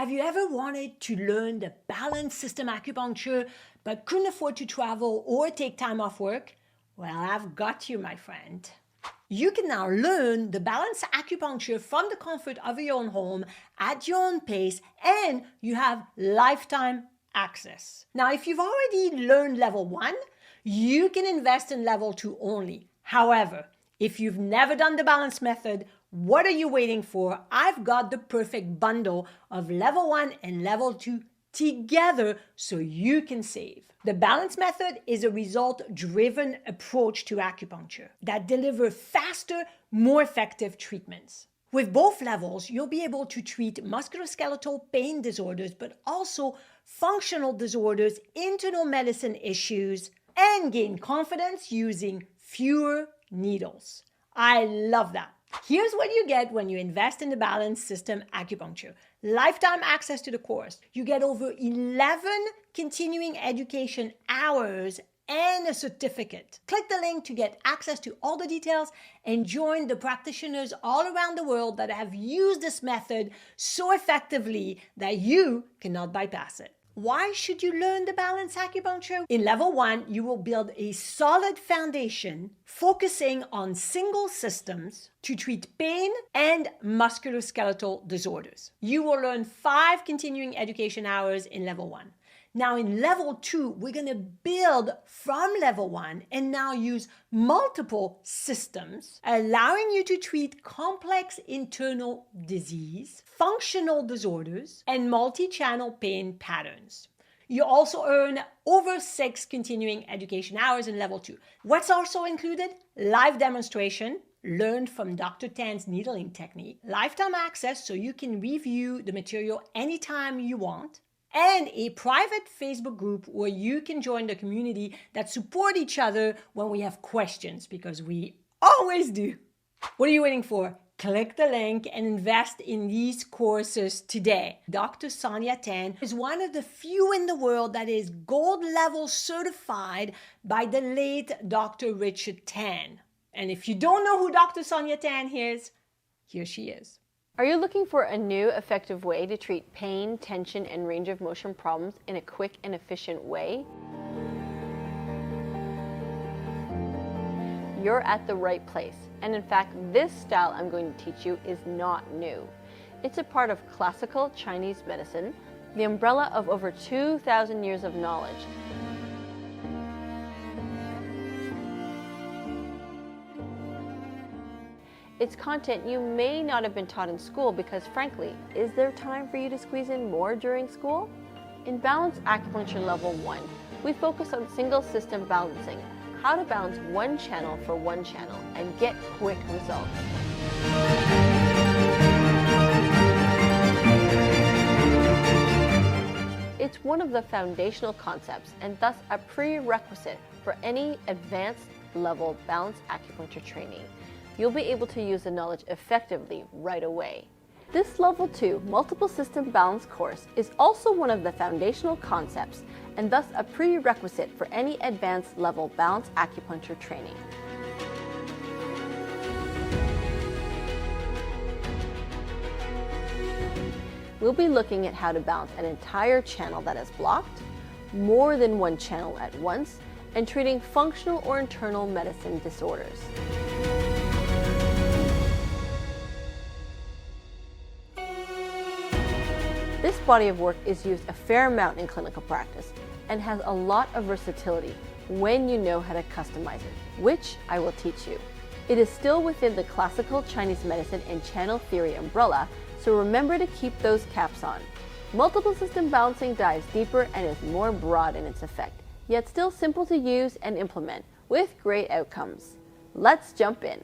Have you ever wanted to learn the balance system acupuncture but couldn't afford to travel or take time off work? Well, I've got you, my friend. You can now learn the balance acupuncture from the comfort of your own home at your own pace, and you have lifetime access. Now, if you've already learned level 1, you can invest in level 2 only. However, if you've never done the balance method, what are you waiting for? I've got the perfect bundle of level 1 and level 2 together so you can save. The balance method is a result-driven approach to acupuncture that delivers faster, more effective treatments. With both levels, you'll be able to treat musculoskeletal pain disorders, but also functional disorders, internal medicine issues, and gain confidence using fewer needles. I love that. Here's what you get when you invest in the balance system acupuncture. Lifetime access to the course. You get over 11 continuing education hours and a certificate. Click the link to get access to all the details and join the practitioners all around the world that have used this method so effectively that you cannot bypass it. Why should you learn the balance acupuncture? In level 1, you will build a solid foundation focusing on single systems to treat pain and musculoskeletal disorders. You will learn 5 continuing education hours in level 1. Now in level 2, we're going to build from level 1 and now use multiple systems, allowing you to treat complex internal disease, functional disorders, and multi-channel pain patterns. You also earn over 6 continuing education hours in level 2. What's also included? Live demonstration, learned from Dr. Tan's needling technique, lifetime access so you can review the material anytime you want, and a private Facebook group where you can join the community that support each other when we have questions, because we always do. What are you waiting for? Click the link and invest in these courses today. Dr. Sonia Tan is one of the few in the world that is gold level certified by the late Dr. Richard Tan. And if you don't know who Dr. Sonia Tan is, here she is. Are you looking for a new, effective way to treat pain, tension, and range of motion problems in a quick and efficient way? You're at the right place. And in fact, this style I'm going to teach you is not new. It's a part of classical Chinese medicine, the umbrella of over 2,000 years of knowledge. Its content you may not have been taught in school because, frankly, is there time for you to squeeze in more during school? In Balance Acupuncture Level 1, we focus on single system balancing, how to balance one channel for one channel and get quick results. It's one of the foundational concepts and thus a prerequisite for any advanced level balance acupuncture training. You'll be able to use the knowledge effectively right away. This Level 2 Multiple System Balance course is also one of the foundational concepts and thus a prerequisite for any advanced level balance acupuncture training. We'll be looking at how to balance an entire channel that is blocked, more than one channel at once, and treating functional or internal medicine disorders. This body of work is used a fair amount in clinical practice and has a lot of versatility when you know how to customize it, which I will teach you. It is still within the classical Chinese medicine and channel theory umbrella, so remember to keep those caps on. Multiple system balancing dives deeper and is more broad in its effect, yet still simple to use and implement with great outcomes. Let's jump in.